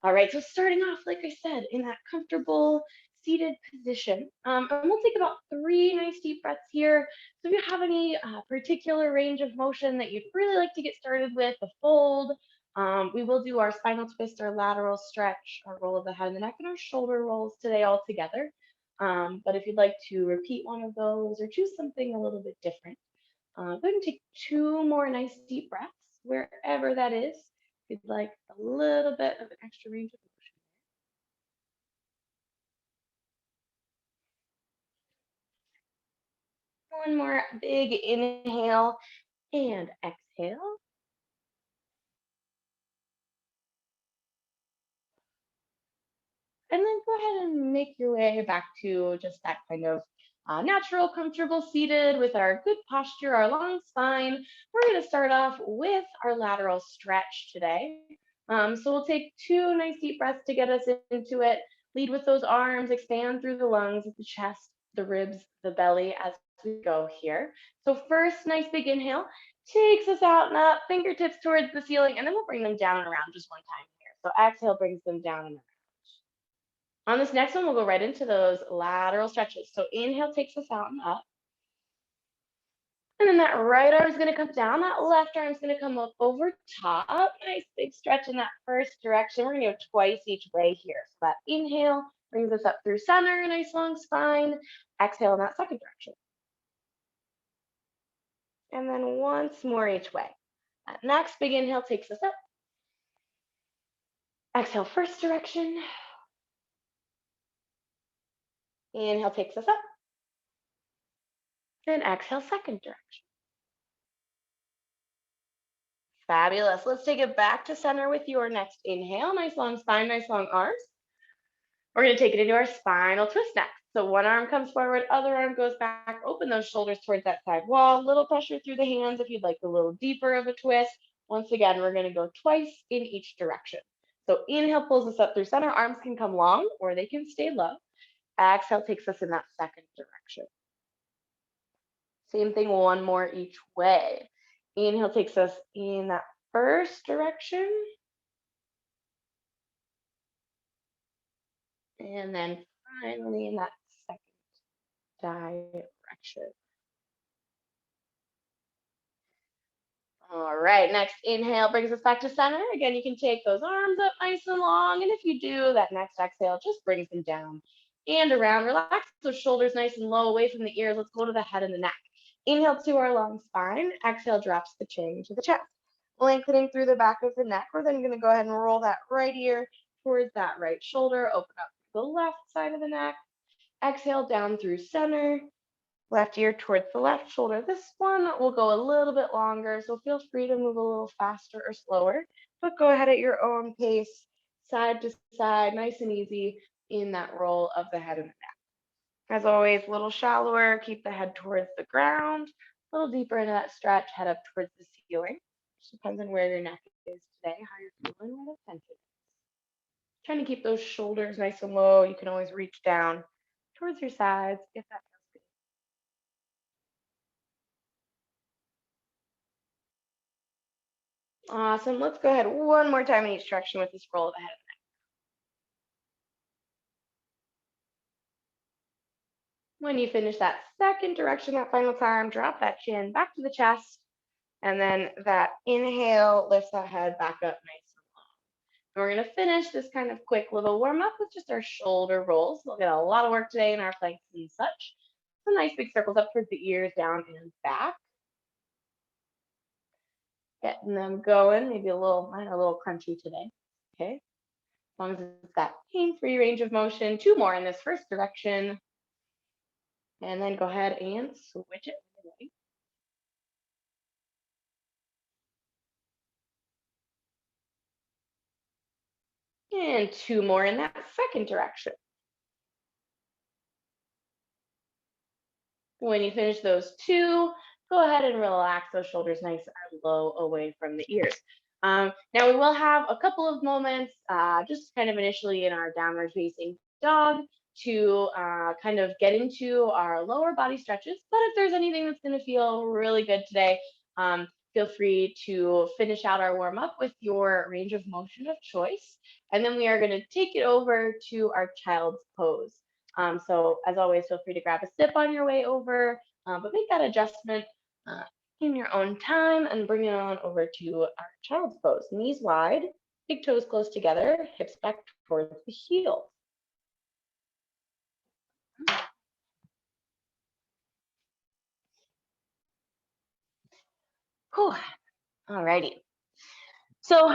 All right, so starting off, like I said, in that comfortable seated position. And we'll take about 3 nice deep breaths here. So if you have any particular range of motion that you'd really like to get started with, a fold, we will do our spinal twist, our lateral stretch, our roll of the head and the neck, and our shoulder rolls today all together. But if you'd like to repeat one of those or choose something a little bit different, go ahead and take 2 more nice deep breaths wherever that is. If you'd like a little bit of an extra range of motion. One more big inhale and exhale. And then go ahead and make your way back to just that kind of natural, comfortable seated with our good posture, our long spine. We're going to start off with our lateral stretch today. So we'll take 2 nice deep breaths to get us into it. Lead with those arms, expand through the lungs, the chest, the ribs, the belly as we go here. So first, nice big inhale takes us out and up, fingertips towards the ceiling, and then we'll bring them down and around just one time here. So exhale brings them down and around. On this next one, we'll go right into those lateral stretches. So inhale takes us out and up. And then that right arm is going to come down. That left arm is going to come up over top. Nice big stretch in that first direction. We're going to go twice each way here. So that inhale brings us up through center, nice long spine. Exhale in that second direction. And then once more each way. That next big inhale takes us up. Exhale, first direction. Inhale takes us up. And exhale, second direction. Fabulous. Let's take it back to center with your next inhale. Nice long spine, nice long arms. We're going to take it into our spinal twist next. So one arm comes forward, other arm goes back. Open those shoulders towards that side wall. Little pressure through the hands if you'd like a little deeper of a twist. Once again, we're going to go twice in each direction. So inhale pulls us up through center. Arms can come long or they can stay low. Exhale takes us in that second direction. Same thing, one more each way. Inhale takes us in that first direction. And then finally in that second direction. All right, next inhale brings us back to center. Again, you can take those arms up nice and long. And if you do, that next exhale just brings them down and around. Relax those shoulders nice and low away from the ears. Let's go to the head and the neck. Inhale to our long spine. Exhale drops the chin to the chest. Lengthening through the back of the neck. We're then going to go ahead and roll that right ear towards that right shoulder. Open up the left side of the neck. Exhale down through center. Left ear towards the left shoulder. This one will go a little bit longer, so feel free to move a little faster or slower, but go ahead at your own pace, side to side, nice and easy in that roll of the head and the neck. As always, a little shallower, keep the head towards the ground, a little deeper into that stretch, head up towards the ceiling. Just depends on where your neck is today, how you're feeling, where the tension is. Trying to keep those shoulders nice and low. You can always reach down towards your sides if that feels good. Awesome. Let's go ahead one more time in each direction with this roll of the head. When you finish that second direction, that final time, drop that chin back to the chest. And then that inhale lifts that head back up nice and long. And we're going to finish this kind of quick little warm up with just our shoulder rolls. We'll get a lot of work today in our planks and such. Some nice big circles up towards the ears, down and back. Getting them going, maybe a little crunchy today. Okay. As long as it's that pain-free range of motion. 2 more in this first direction. And then go ahead and switch it. And 2 more in that second direction. When you finish those 2, go ahead and relax those shoulders nice and low away from the ears. Now we will have a couple of moments just kind of initially in our downward facing dog to kind of get into our lower body stretches. But if there's anything that's going to feel really good today, Feel free to finish out our warm up with your range of motion of choice. And then we are going to take it over to our child's pose. So as always, feel free to grab a sip on your way over, but make that adjustment in your own time and bring it on over to our child's pose. Knees wide, big toes close together, hips back towards the heels. Whew. Alrighty. So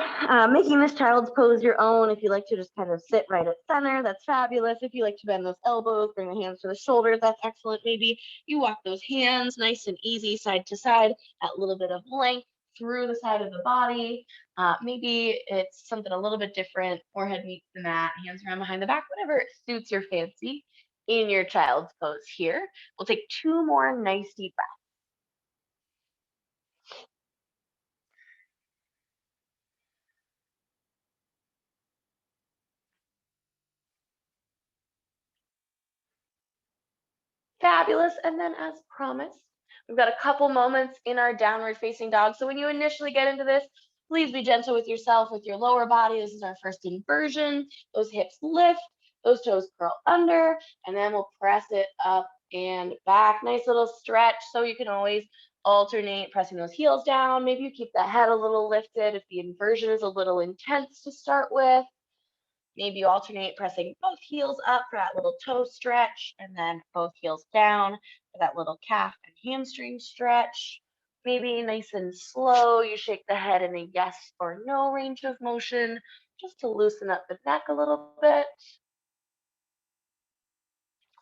making this child's pose your own, if you like to just kind of sit right at center, that's fabulous. If you like to bend those elbows, bring the hands to the shoulders, that's excellent. Maybe you walk those hands nice and easy side to side, that little bit of length through the side of the body. Maybe it's something a little bit different, forehead meets the mat, hands around behind the back, whatever suits your fancy in your child's pose here. We'll take 2 more nice deep breaths. Fabulous. And then as promised, we've got a couple moments in our downward facing dog. So when you initially get into this, please be gentle with yourself, with your lower body. This is our first inversion. Those hips lift, those toes curl under, and then we'll press it up and back. Nice little stretch. So you can always alternate pressing those heels down. Maybe you keep the head a little lifted if the inversion is a little intense to start with. Maybe you alternate pressing both heels up for that little toe stretch and then both heels down for that little calf and hamstring stretch. Maybe nice and slow, you shake the head in a yes or no range of motion just to loosen up the neck a little bit.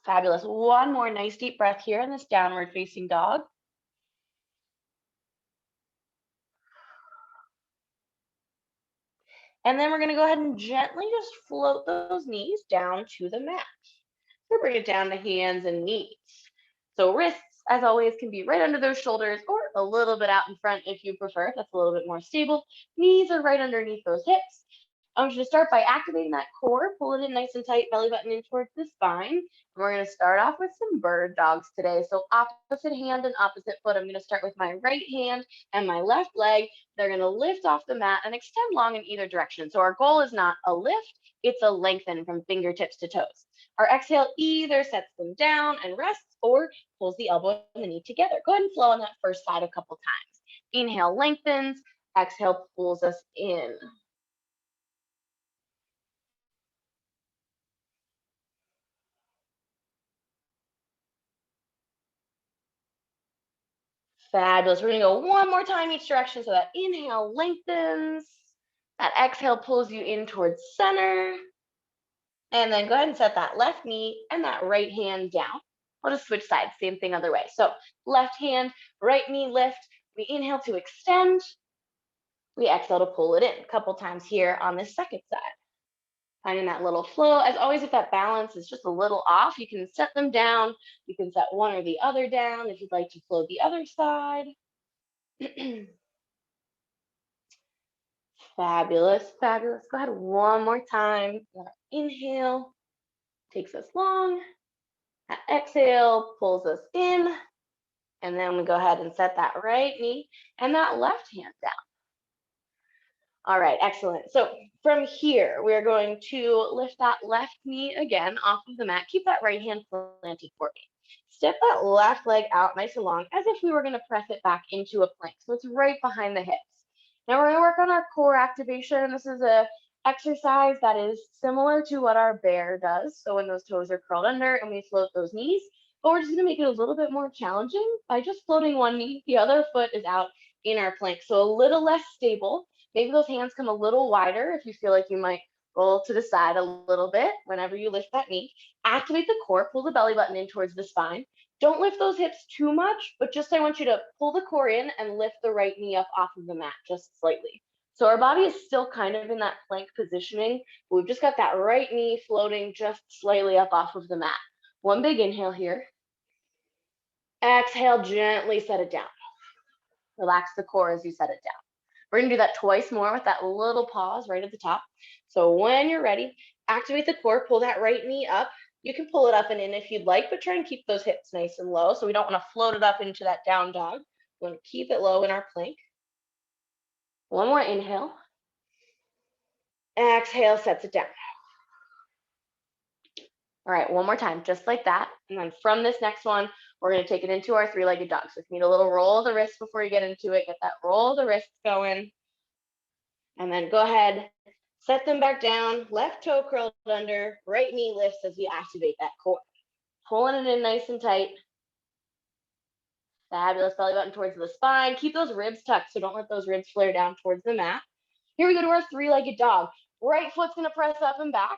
Fabulous. One more nice deep breath here in this downward facing dog. And then we're going to go ahead and gently just float those knees down to the mat. So bring it down to hands and knees. So wrists, as always, can be right under those shoulders or a little bit out in front if you prefer. That's a little bit more stable. Knees are right underneath those hips. I want you to start by activating that core. Pull it in nice and tight, belly button in towards the spine. And we're going to start off with some bird dogs today. So opposite hand and opposite foot. I'm going to start with my right hand and my left leg. They're going to lift off the mat and extend long in either direction. So our goal is not a lift, it's a lengthen from fingertips to toes. Our exhale either sets them down and rests or pulls the elbow and the knee together. Go ahead and flow on that first side a couple times. Inhale, lengthens. Exhale, pulls us in. Fabulous. We're going to go one more time each direction. So that inhale lengthens. That exhale pulls you in towards center. And then go ahead and set that left knee and that right hand down. We'll just switch sides, same thing other way. So left hand, right knee lift. We inhale to extend. We exhale to pull it in a couple times here on this second side. Finding that little flow. As always, if that balance is just a little off, you can set them down. You can set one or the other down if you'd like to flow the other side. Fabulous, fabulous. Go ahead one more time. Inhale takes us long. That exhale pulls us in. And then we go ahead and set that right knee and that left hand down. All right, excellent. So from here, we're going to lift that left knee again off of the mat. Keep that right hand planted for me. Step that left leg out nice and long as if we were going to press it back into a plank. So it's right behind the hips. Now we're going to work on our core activation. This is a exercise that is similar to what our bear does. So when those toes are curled under and we float those knees, but we're just going to make it a little bit more challenging by just floating one knee. The other foot is out in our plank. So a little less stable. Maybe those hands come a little wider if you feel like you might roll to the side a little bit whenever you lift that knee. Activate the core, pull the belly button in towards the spine. Don't lift those hips too much, but just I want you to pull the core in and lift the right knee up off of the mat just slightly. So our body is still kind of in that plank positioning, but we've just got that right knee floating just slightly up off of the mat. One big inhale here. Exhale, gently set it down. Relax the core as you set it down. We're going to do that twice more with that little pause right at the top. So when you're ready, activate the core, pull that right knee up. You can pull it up and in if you'd like, but try and keep those hips nice and low. So we don't want to float it up into that down dog. We want to keep it low in our plank. One more inhale. Exhale, sets it down. All right, one more time, just like that. And then from this next one, we're going to take it into our three-legged dog. So if you need a little roll of the wrists before you get into it, get that roll of the wrists going. And then go ahead, set them back down, left toe curled under, right knee lifts as we activate that core. Pulling it in nice and tight. Fabulous, belly button towards the spine. Keep those ribs tucked, so don't let those ribs flare down towards the mat. Here we go to our three-legged dog. Right foot's gonna press up and back.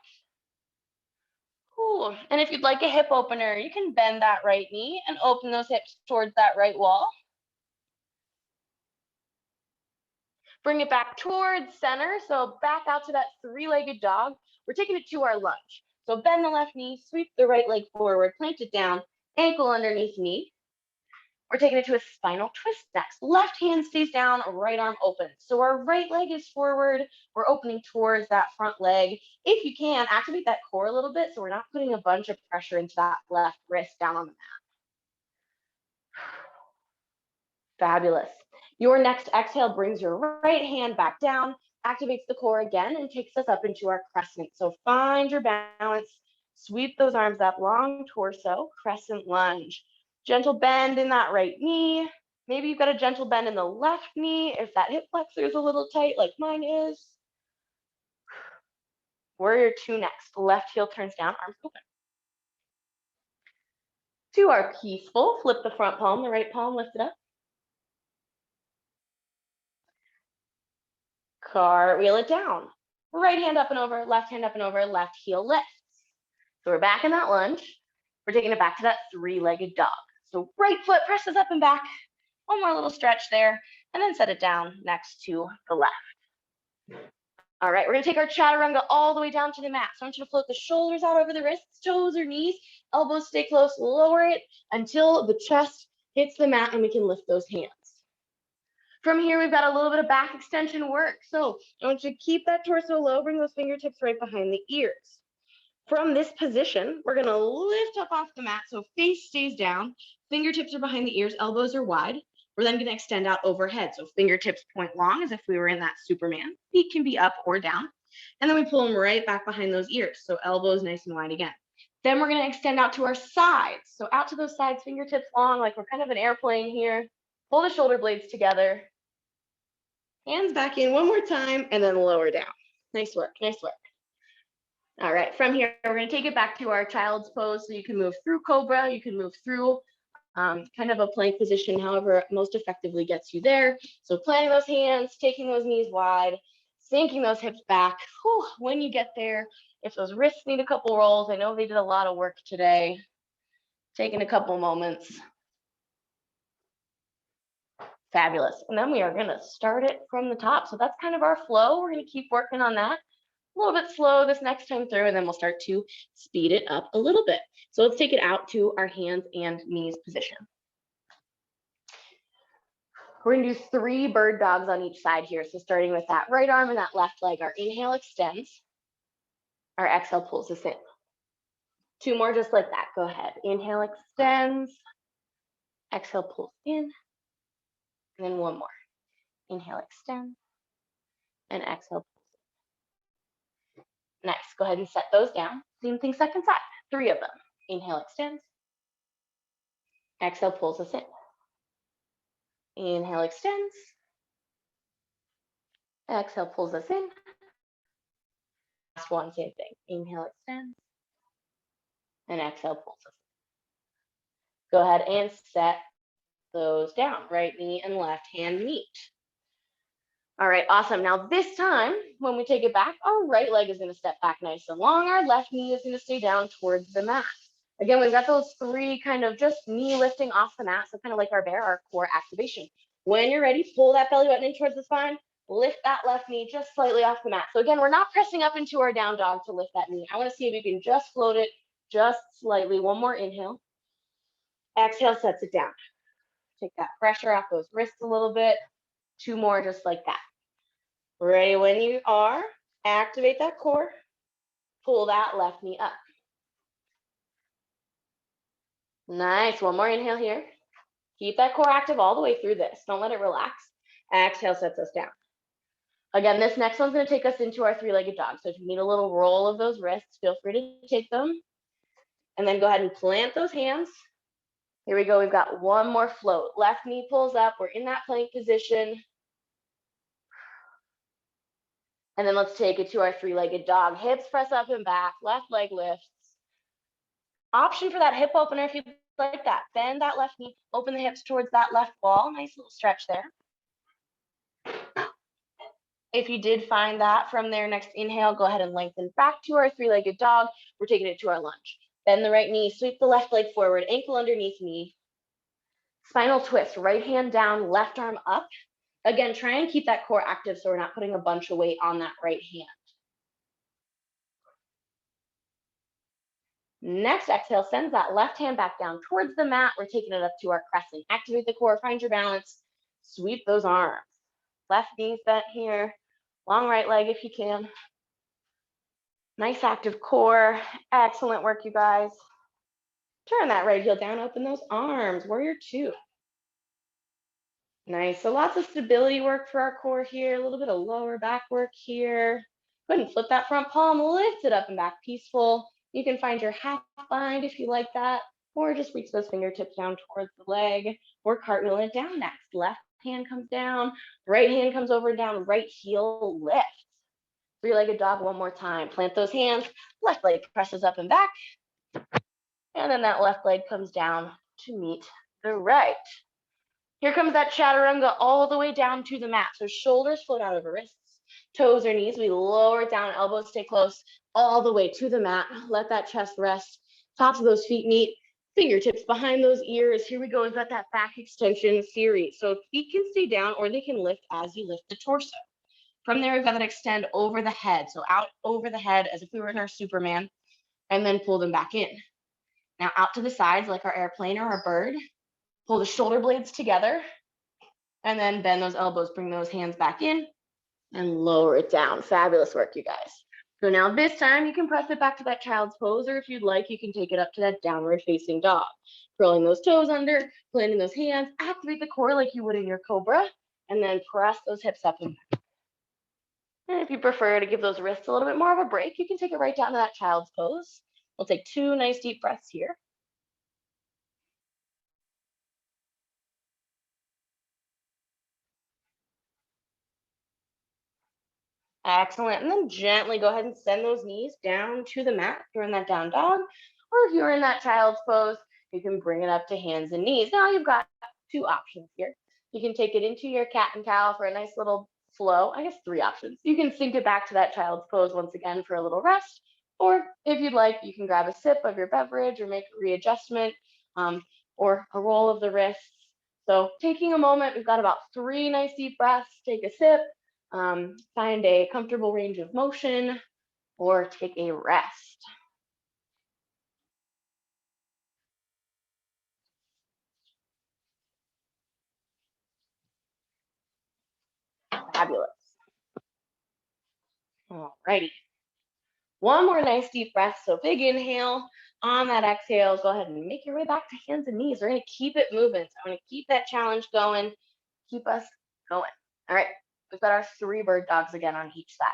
Cool. And if you'd like a hip opener, you can bend that right knee and open those hips towards that right wall. Bring it back towards center, so back out to that three-legged dog. We're taking it to our lunge. So bend the left knee, sweep the right leg forward, plant it down, ankle underneath knee. We're taking it to a spinal twist next. Left hand stays down, right arm open. So our right leg is forward. We're opening towards that front leg. If you can, activate that core a little bit so we're not putting a bunch of pressure into that left wrist down on the mat. Fabulous. Your next exhale brings your right hand back down, activates the core again, and takes us up into our crescent. So find your balance, sweep those arms up, long torso, crescent lunge. Gentle bend in that right knee. Maybe you've got a gentle bend in the left knee if that hip flexor is a little tight like mine is. Warrior two next. Left heel turns down, arms open. To our peaceful, flip the front palm, the right palm, lift it up. Cartwheel it down. Right hand up and over, left hand up and over, left heel lifts. So we're back in that lunge. We're taking it back to that three-legged dog. So right foot presses up and back. One more little stretch there, and then set it down next to the left. All right, we're gonna take our Chaturanga all the way down to the mat. So I want you to float the shoulders out over the wrists, toes or knees, elbows stay close, lower it until the chest hits the mat and we can lift those hands. From here, we've got a little bit of back extension work. So I want you to keep that torso low, bring those fingertips right behind the ears. From this position, we're gonna lift up off the mat so face stays down, fingertips are behind the ears, elbows are wide. We're then gonna extend out overhead. So fingertips point long as if we were in that Superman. Feet can be up or down. And then we pull them right back behind those ears. So elbows nice and wide again. Then we're gonna extend out to our sides. So out to those sides, fingertips long, like we're kind of an airplane here. Pull the shoulder blades together. Hands back in one more time and then lower down. Nice work, nice work. All right, from here, we're gonna take it back to our child's pose. So you can move through Cobra, you can move through kind of a plank position, however most effectively gets you there. So planting those hands, taking those knees wide, sinking those hips back. Whew, when you get there, if those wrists need a couple rolls, I know they did a lot of work today. Taking a couple moments. Fabulous. And then we are gonna start it from the top. So that's kind of our flow. We're gonna keep working on that. A little bit slow this next time through, and then we'll start to speed it up a little bit. So let's take it out to our hands and knees position. We're gonna do 3 bird dogs on each side here. So starting with that right arm and that left leg, our inhale extends, our exhale pulls us in. 2 more just like that, go ahead. Inhale extends, exhale pulls in, and then 1 more. Inhale extends, and exhale pulls in. Nice, go ahead and set those down. Same thing second side, 3 of them. Inhale extends, exhale pulls us in. Inhale extends, exhale pulls us in. Last one, same thing. Inhale extends, and exhale pulls us in. Go ahead and set those down. Right knee and left hand meet. All right, awesome. Now this time, when we take it back, our right leg is gonna step back nice and long. Our left knee is gonna stay down towards the mat. Again, we've got those 3 kind of just knee lifting off the mat. So kind of like our bear, our core activation. When you're ready, pull that belly button in towards the spine, lift that left knee just slightly off the mat. So again, we're not pressing up into our down dog to lift that knee. I wanna see if you can just float it just slightly. 1 more inhale. Exhale sets it down. Take that pressure off those wrists a little bit. 2 more just like that. Ready when you are, activate that core, pull that left knee up. Nice, 1 more inhale here. Keep that core active all the way through this. Don't let it relax. Exhale sets us down. Again, this next one's going to take us into our three-legged dog. So if you need a little roll of those wrists, feel free to take them. And then go ahead and plant those hands. Here we go. We've got one more float. Left knee pulls up. We're in that plank position. And then let's take it to our three-legged dog. Hips press up and back. Left leg lifts. Option for that hip opener if you'd like that. Bend that left knee. Open the hips towards that left wall. Nice little stretch there. If you did find that from there, next inhale, go ahead and lengthen back to our three-legged dog. We're taking it to our lunge. Bend the right knee, sweep the left leg forward, ankle underneath knee. Spinal twist, right hand down, left arm up. Again, try and keep that core active so we're not putting a bunch of weight on that right hand. Next exhale, sends that left hand back down towards the mat. We're taking it up to our crescent. Activate the core, find your balance, sweep those arms. Left knee bent here. Long right leg if you can. Nice active core. Excellent work, you guys. Turn that right heel down, open those arms. Warrior two. Nice. So lots of stability work for our core here. A little bit of lower back work here. Go ahead and flip that front palm, lift it up and back, peaceful. You can find your half bind if you like that, or just reach those fingertips down towards the leg, or cartwheel it down next. Left hand comes down, right hand comes over and down, right heel lifts. Three-legged dog one more time. Plant those hands, left leg presses up and back, and then that left leg comes down to meet the right. Here comes that chaturanga all the way down to the mat. So shoulders float out over wrists, toes or knees. We lower it down, elbows stay close, all the way to the mat. Let that chest rest, tops of those feet meet, fingertips behind those ears. Here we go. We've got that back extension series. So feet can stay down or they can lift as you lift the torso. From there, we've got that extend over the head. So out over the head as if we were in our Superman, and then pull them back in. Now out to the sides like our airplane or our bird. Pull the shoulder blades together, and then bend those elbows, bring those hands back in, and lower it down. Fabulous work, you guys. So now this time, you can press it back to that child's pose, or if you'd like, you can take it up to that downward facing dog. Curling those toes under, planting those hands, activate the core like you would in your cobra, and then press those hips up and back. And if you prefer to give those wrists a little bit more of a break, you can take it right down to that child's pose. We'll take 2 nice deep breaths here. Excellent. And then gently go ahead and send those knees down to the mat if you're in that down dog, or if you're in that child's pose, you can bring it up to hands and knees. Now you've got 2 options here. You can take it into your cat and cow for a nice little flow. I guess 3 options. You can sink it back to that child's pose once again for a little rest, or if you'd like, you can grab a sip of your beverage or make a readjustment, or a roll of the wrists. So taking a moment, we've got about 3 nice deep breaths. Take a sip. Find a comfortable range of motion, or take a rest. Fabulous. Alrighty. One more nice deep breath. So big inhale. On that exhale, go ahead and make your way back to hands and knees. We're going to keep it moving. So I'm going to keep that challenge going. Keep us going. All right. We've got our 3 bird dogs again on each side.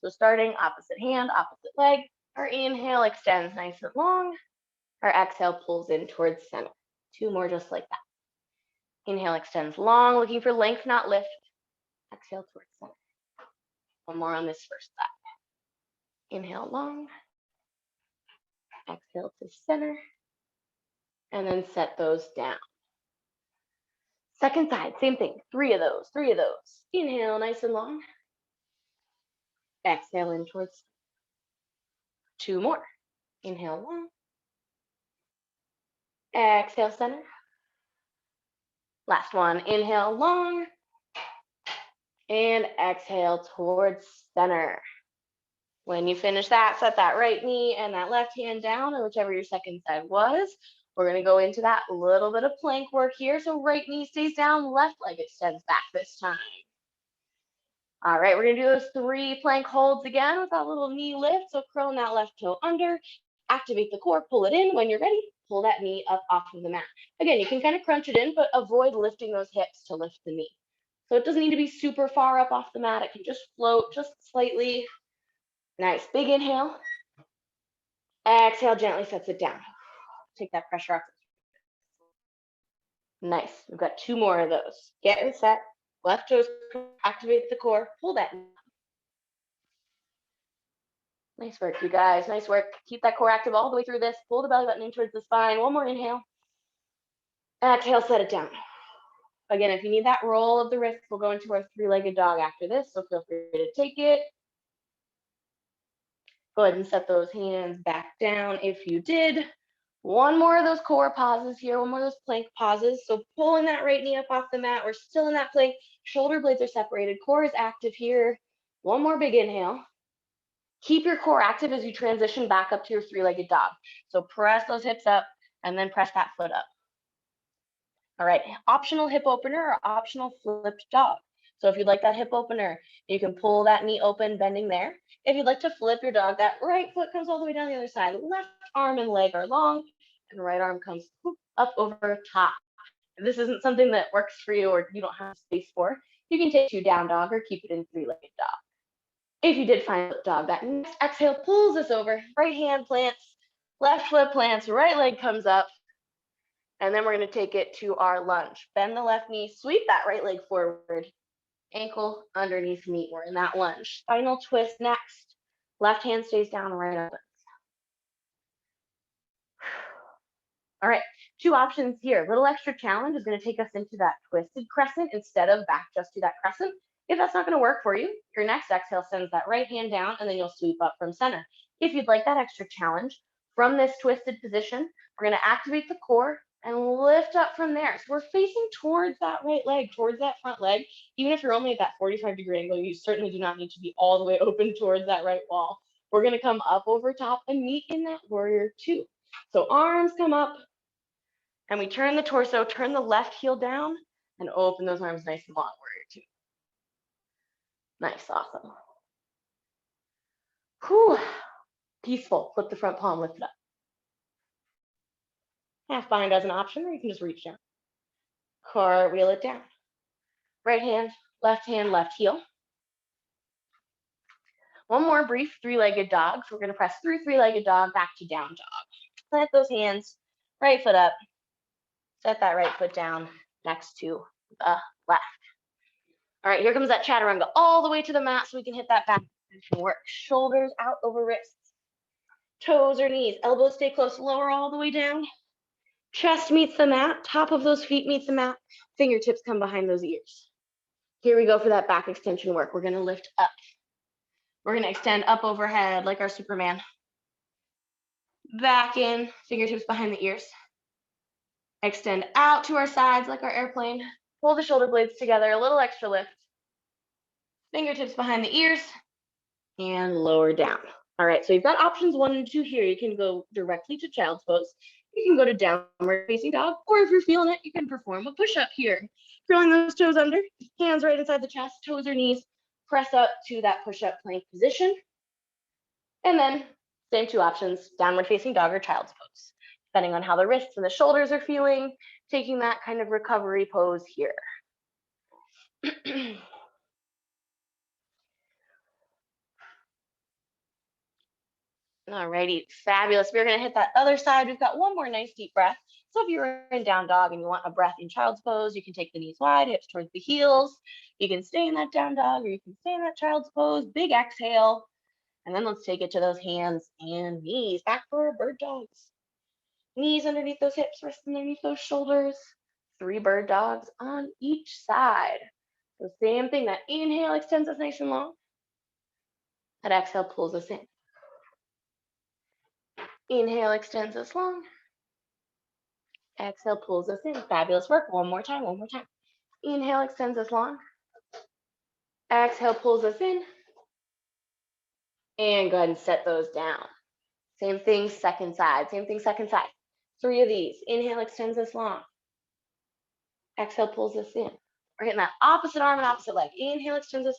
So starting opposite hand, opposite leg. Our inhale extends nice and long. Our exhale pulls in towards center. 2 more just like that. Inhale extends long, looking for length, not lift. Exhale towards center. 1 more on this first side. Inhale long. Exhale to center. And then set those down. Second side, same thing. 3 of those, 3 of those. Inhale nice and long. Exhale in towards 2 more. Inhale long. Exhale center. Last one. Inhale long. And exhale towards center. When you finish that, set that right knee and that left hand down, or whichever your second side was. We're going to go into that little bit of plank work here. So right knee stays down, left leg extends back this time. All right, we're going to do those 3 plank holds again with that little knee lift. So curling that left toe under, activate the core, pull it in. When you're ready, pull that knee up off of the mat. Again, you can kind of crunch it in, but avoid lifting those hips to lift the knee. So it doesn't need to be super far up off the mat. It can just float just slightly. Nice, big inhale. Exhale, gently sets it down. Take that pressure off. Nice, we've got 2 more of those. Get reset, left toes, activate the core, pull that. Nice work, you guys, nice work. Keep that core active all the way through this. Pull the belly button in towards the spine. One more inhale. Exhale, set it down. Again, if you need that roll of the wrist, we'll go into our 3-legged dog after this, so feel free to take it. Go ahead and set those hands back down if you did. One more of those core pauses here, one more of those plank pauses. So pulling that right knee up off the mat, we're still in that plank, shoulder blades are separated, core is active here. One more big inhale. Keep your core active as you transition back up to your 3-legged dog. So press those hips up and then press that foot up. All right, optional hip opener or optional flipped dog. So if you'd like that hip opener, you can pull that knee open, bending there. If you'd like to flip your dog, that right foot comes all the way down the other side. Left arm and leg are long, and right arm comes up over top. If this isn't something that works for you or you don't have space for, you can take 2 down dog or keep it in 3-legged dog. If you did find a dog, that next exhale pulls us over. Right hand plants, left foot plants, right leg comes up. And then we're going to take it to our lunge. Bend the left knee, sweep that right leg forward. Ankle underneath knee. We're in that lunge. Spinal twist next. Left hand stays down, right opens. All right, 2 options here. A little extra challenge is going to take us into that twisted crescent instead of back just to that crescent. If that's not going to work for you, your next exhale sends that right hand down and then you'll sweep up from center. If you'd like that extra challenge from this twisted position, we're going to activate the core and lift up from there. So we're facing towards that right leg, towards that front leg. Even if you're only at that 45-degree angle, you certainly do not need to be all the way open towards that right wall. We're going to come up over top and meet in that warrior 2. So arms come up and we turn the torso, turn the left heel down and open those arms nice and long, warrior 2. Nice, awesome. Whew. Peaceful. Flip the front palm, lift it up. Half bind as an option, or you can just reach down. Cartwheel it down. Right hand, left heel. One more brief 3-legged dog. So we're going to press through 3-legged dog, back to down dog. Plant those hands, right foot up. Set that right foot down next to the left. All right, here comes that chaturanga all the way to the mat so we can hit that back extension work. Shoulders out over wrists. Toes or knees, elbows stay close, lower all the way down. Chest meets the mat, top of those feet meets the mat, fingertips come behind those ears. Here we go for that back extension work. We're gonna lift up. We're gonna extend up overhead like our Superman. Back in, fingertips behind the ears. Extend out to our sides like our airplane. Pull the shoulder blades together, a little extra lift. Fingertips behind the ears and lower down. All right, so you've got options 1 and 2 here. You can go directly to child's pose. You can go to downward facing dog, or if you're feeling it, you can perform a push-up here. Curling those toes under, hands right inside the chest, toes or knees, press up to that push-up plank position. And then same 2 options, downward facing dog or child's pose. Depending on how the wrists and the shoulders are feeling, taking that kind of recovery pose here. Alrighty, fabulous. We're gonna hit that other side. We've got one more nice deep breath. So if you're in down dog and you want a breath in child's pose, you can take the knees wide, hips towards the heels. You can stay in that down dog or you can stay in that child's pose. Big exhale. And then let's take it to those hands and knees. Back for our bird dogs. Knees underneath those hips, wrists underneath those shoulders. 3 bird dogs on each side. So same thing, that inhale extends us nice and long. That exhale pulls us in. Inhale extends us long. Exhale pulls us in. Fabulous work. One more time. Inhale extends us long. Exhale pulls us in. And go ahead and set those down. Same thing, second side. 3 of these. Inhale extends us long. Exhale pulls us in. We're hitting that opposite arm and opposite leg. Inhale extends us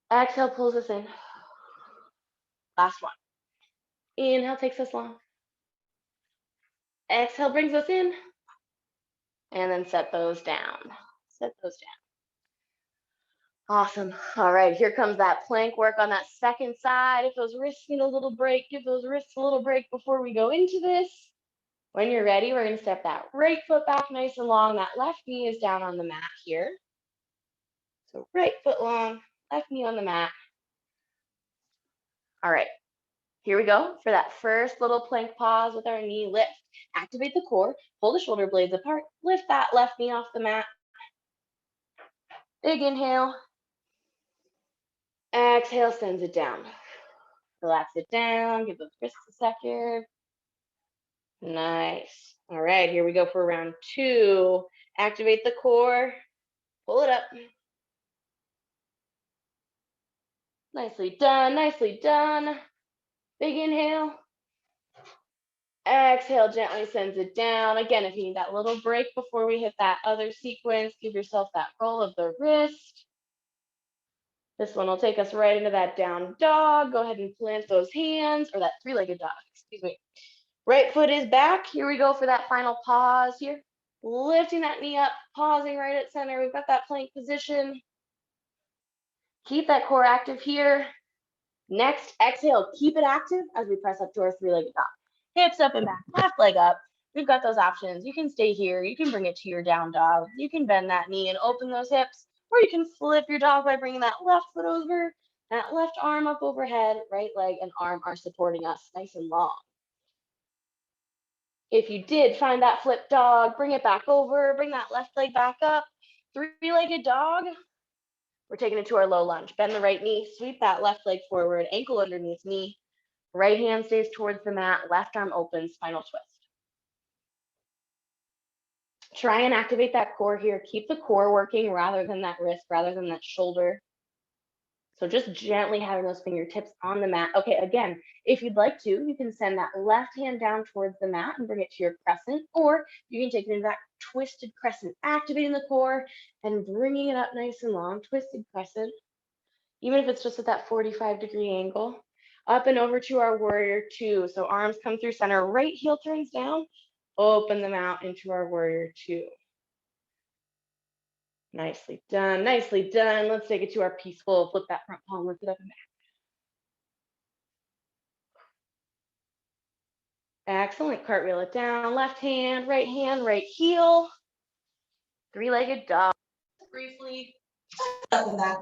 long. Exhale pulls us in. Last one. Inhale takes us long. Exhale brings us in. And then set those down. set those down. Awesome. All right, here comes that plank work on that second side. If those wrists need a little break, give those wrists a little break before we go into this. When you're ready, we're going to step that right foot back nice and long. That left knee is down on the mat here. So right foot long, left knee on the mat. All right, here we go for that first little plank pause with our knee lift. Activate the core, pull the shoulder blades apart, lift that left knee off the mat. Big inhale. Exhale, sends it down. Relax it down, give those wrists a second. Nice. All right, here we go for round 2. Activate the core, pull it up. Nicely done, nicely done. Big inhale. Exhale, gently sends it down. Again, if you need that little break before we hit that other sequence, give yourself that roll of the wrist. This one will take us right into that down dog. Go ahead and plant those hands, or that three-legged dog, excuse me. Right foot is back. Here we go for that final pause here. Lifting that knee up, pausing right at center. We've got that plank position. Keep that core active here. Next, exhale, keep it active as we press up to our three-legged dog. Hips up and back, left leg up. We've got those options. You can stay here. You can bring it to your down dog. You can bend that knee and open those hips, or you can flip your dog by bringing that left foot over, that left arm up overhead, right leg and arm are supporting us nice and long. If you did find that flip dog, bring it back over, bring that left leg back up. Three-legged dog, we're taking it to our low lunge. Bend the right knee, sweep that left leg forward, ankle underneath knee. Right hand stays towards the mat, left arm open, spinal twist. Try and activate that core here. Keep the core working rather than that wrist, rather than that shoulder. So just gently having those fingertips on the mat. Okay, again, if you'd like to, you can send that left hand down towards the mat and bring it to your crescent, or you can take it into that twisted crescent, activating the core and bringing it up nice and long, twisted crescent, even if it's just at that 45-degree angle. Up and over to our warrior 2. So arms come through center, right heel turns down, open them out into our warrior 2. Nicely done, nicely done. Let's take it to our peaceful. Flip that front palm, lift it up and back. Excellent, cartwheel it down, left hand, right heel. Three-legged dog. Briefly, up and back.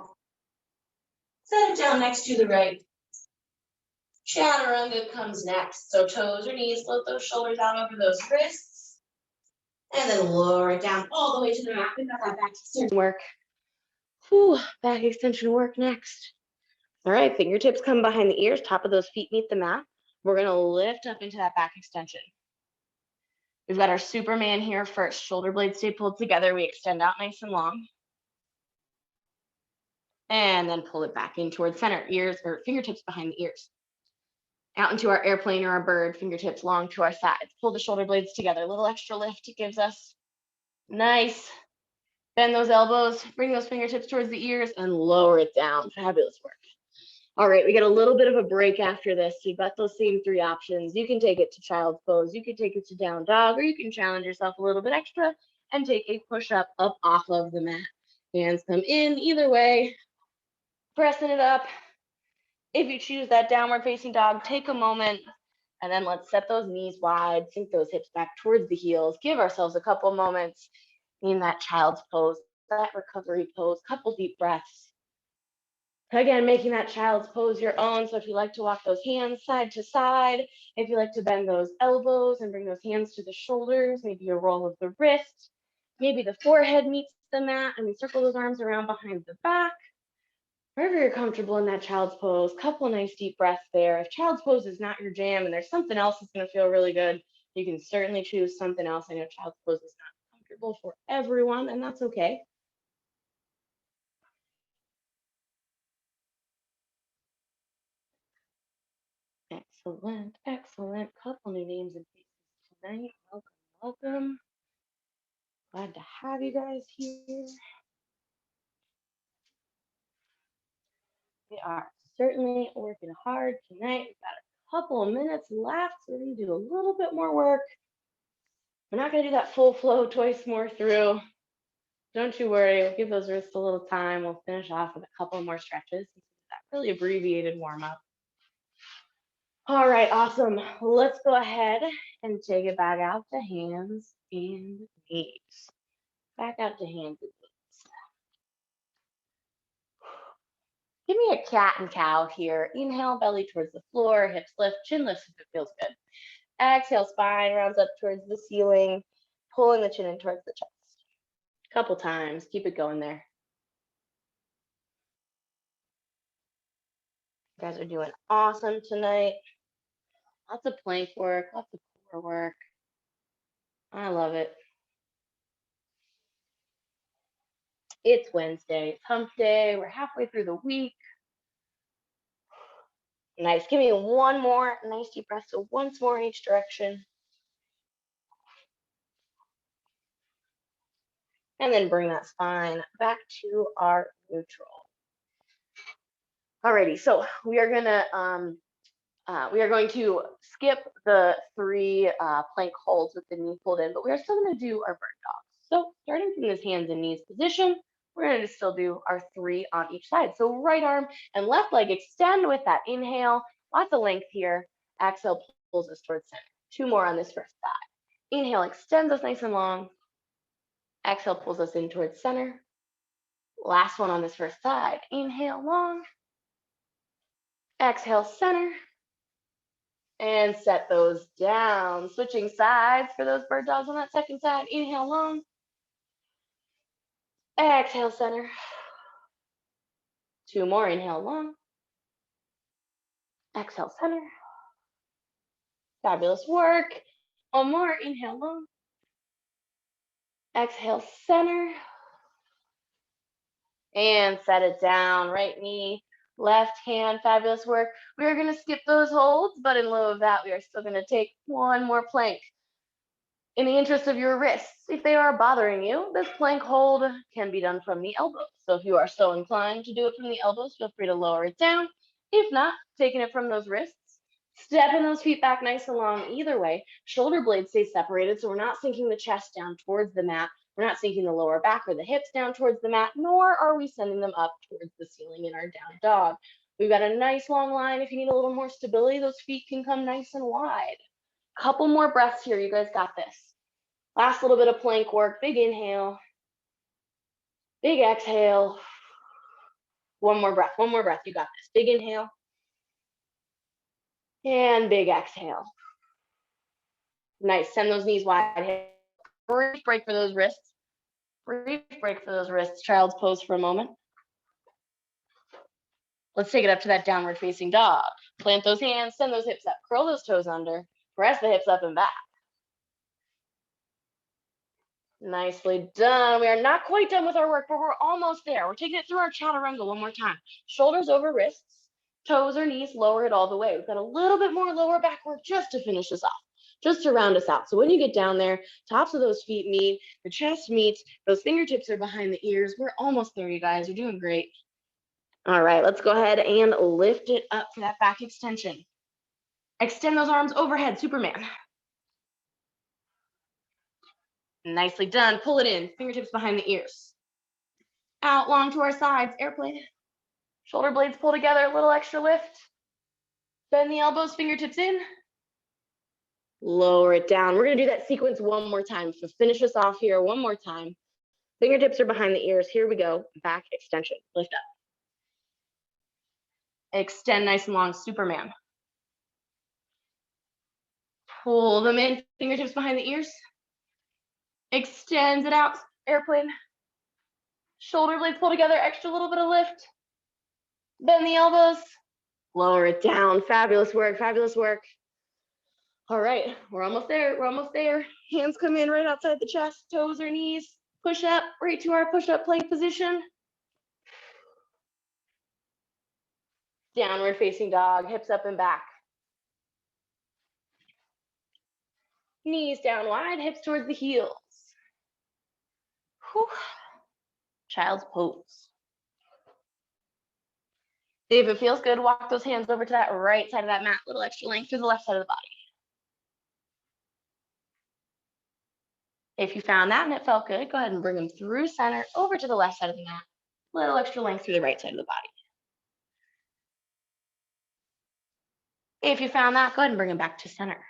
Set it down next to the right. Chaturanga comes next. So toes or knees, float those shoulders out over those wrists. And then lower it down all the way to the mat. We've got that back extension work. Whew, back extension work next. All right, fingertips come behind the ears, top of those feet meet the mat. We're gonna lift up into that back extension. We've got our Superman here first. Shoulder blades stay pulled together. We extend out nice and long. And then pull it back in towards center, ears or fingertips behind the ears. Out into our airplane or our bird, fingertips long to our sides. Pull the shoulder blades together. A little extra lift it gives us. Nice. Bend those elbows, bring those fingertips towards the ears and lower it down. Fabulous work. All right, we get a little bit of a break after this. You've got those same 3 options. You can take it to child's pose, you can take it to down dog, or you can challenge yourself a little bit extra and take a push-up up off of the mat. Hands come in either way, pressing it up. If you choose that downward facing dog, take a moment, and then let's set those knees wide, sink those hips back towards the heels, give ourselves a couple moments in that child's pose, that recovery pose, couple deep breaths. Again, making that child's pose your own. So if you like to walk those hands side to side, if you like to bend those elbows and bring those hands to the shoulders, maybe a roll of the wrist, maybe the forehead meets the mat and we circle those arms around behind the back. Wherever you're comfortable in that child's pose, couple nice deep breaths there. If child's pose is not your jam and there's something else that's going to feel really good, you can certainly choose something else. I know child's pose is not comfortable for everyone, and that's okay. Excellent, excellent. Couple new names and faces tonight. Welcome, welcome. Glad to have you guys here. We are certainly working hard tonight. We've got a couple of minutes left, so we're going to do a little bit more work. We're not going to do that full flow twice more through. Don't you worry. We'll give those wrists a little time. We'll finish off with a couple more stretches. That really abbreviated warm up. All right, awesome. Let's go ahead and take it back out to hands and knees. Back out to hands and knees. Give me a cat and cow here. Inhale, belly towards the floor, hips lift, chin lifts if it feels good. Exhale, spine rounds up towards the ceiling, pulling the chin in towards the chest. Couple times, keep it going there. You guys are doing awesome tonight. Lots of plank work, lots of core work. I love it. It's Wednesday, it's hump day. We're halfway through the week. Nice. Give me one more nice deep breath. So once more in each direction. And then bring that spine back to our neutral. Alrighty, so we are going to skip the 3 plank holds with the knee pulled in, but we are still going to do our bird dogs. So starting from this hands and knees position, we're going to still do our 3 on each side. So right arm and left leg extend with that inhale. Lots of length here. Exhale pulls us towards center. 2 more on this first side. Inhale extends us nice and long. Exhale pulls us in towards center. Last one on this first side. Inhale long. Exhale center. And set those down. Switching sides for those bird dogs on that second side. Inhale long. Exhale center. 2 more. Inhale long. Exhale center. Fabulous work. 1 more. Inhale long. Exhale center. And set it down. Right knee, left hand. Fabulous work. We are going to skip those holds, but in lieu of that, we are still going to take 1 more plank. In the interest of your wrists, if they are bothering you, this plank hold can be done from the elbows. So if you are so inclined to do it from the elbows, feel free to lower it down. If not, taking it from those wrists, stepping those feet back nice and long either way. Shoulder blades stay separated, so we're not sinking the chest down towards the mat. We're not sinking the lower back or the hips down towards the mat, nor are we sending them up towards the ceiling in our down dog. We've got a nice long line. If you need a little more stability, those feet can come nice and wide. Couple more breaths here. You guys got this. Last little bit of plank work. Big inhale. Big exhale. 1 more breath. 1 more breath. You got this. Big inhale. And big exhale. Nice. Send those knees wide. Brief break for those wrists. Brief break for those wrists. Child's pose for a moment. Let's take it up to that downward facing dog. Plant those hands. Send those hips up. Curl those toes under. Press the hips up and back. Nicely done. We are not quite done with our work, but we're almost there. We're taking it through our Chaturanga 1 more time. Shoulders over wrists, toes or knees, lower it all the way. We've got a little bit more lower back work just to finish this off, just to round us out. So when you get down there, tops of those feet meet, the chest meets, those fingertips are behind the ears. We're almost there, you guys. You're doing great. All right, let's go ahead and lift it up for that back extension. Extend those arms overhead, Superman. Nicely done. Pull it in. Fingertips behind the ears. Out long to our sides. Airplane. Shoulder blades pull together. A little extra lift. Bend the elbows. Fingertips in. Lower it down. We're going to do that sequence 1 more time. So finish us off here 1 more time. Fingertips are behind the ears. Here we go. Back extension. Lift up. Extend nice and long. Superman. Pull them in. Fingertips behind the ears. Extends it out. Airplane. Shoulder blades pull together. Extra little bit of lift. Bend the elbows. Lower it down. Fabulous work. Fabulous work. All right. We're almost there. We're almost there. Hands come in right outside the chest. Toes or knees. Push up right to our push-up plank position. Downward facing dog. Hips up and back. Knees down wide. Hips towards the heels. Whew. Child's pose. If it feels good, walk those hands over to that right side of that mat. Little extra length through the left side of the body. If you found that and it felt good, go ahead and bring them through center over to the left side of the mat. A little extra length through the right side of the body. If you found that, go ahead and bring them back to center.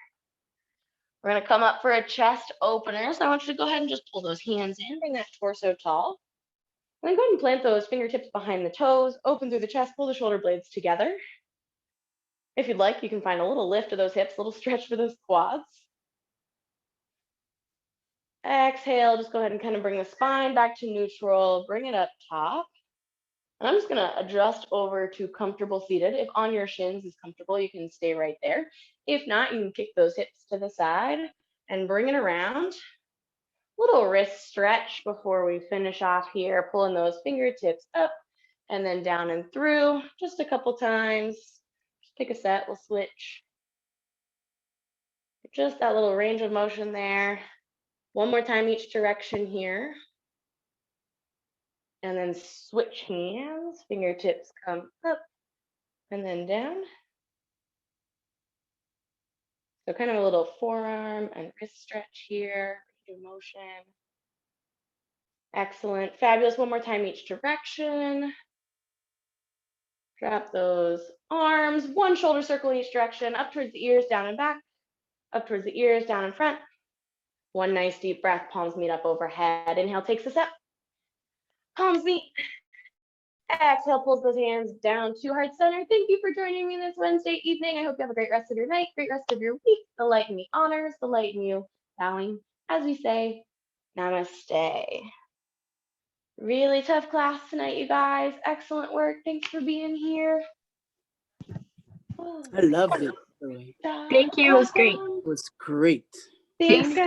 We're going to come up for a chest opener. So I want you to go ahead and just pull those hands in, bring that torso tall. And then go ahead and plant those fingertips behind the toes, open through the chest, pull the shoulder blades together. If you'd like, you can find a little lift of those hips, a little stretch for those quads. Exhale, just go ahead and kind of bring the spine back to neutral, bring it up top. And I'm just going to adjust over to comfortable seated. If on your shins is comfortable, you can stay right there. If not, you can kick those hips to the side and bring it around. Little wrist stretch before we finish off here, pulling those fingertips up and then down and through just a couple times. Just pick a set, we'll switch. Just that little range of motion there. One more time each direction here. And then switch hands, fingertips come up and then down. So kind of a little forearm and wrist stretch here, range of motion. Excellent, fabulous. One more time each direction. Drop those arms, one shoulder circle in each direction, up towards the ears, down and back, up towards the ears, down and front. One nice deep breath, palms meet up overhead. Inhale takes us up, palms meet. Exhale pulls those hands down to heart center. Thank you for joining me this Wednesday evening. I hope you have a great rest of your night, great rest of your week. The light in me honors, the light in you bowing as we say namaste. Really tough class tonight, you guys. Excellent work. Thanks for being here. I loved it. Thank you. It was great. It was great. Thanks, guys.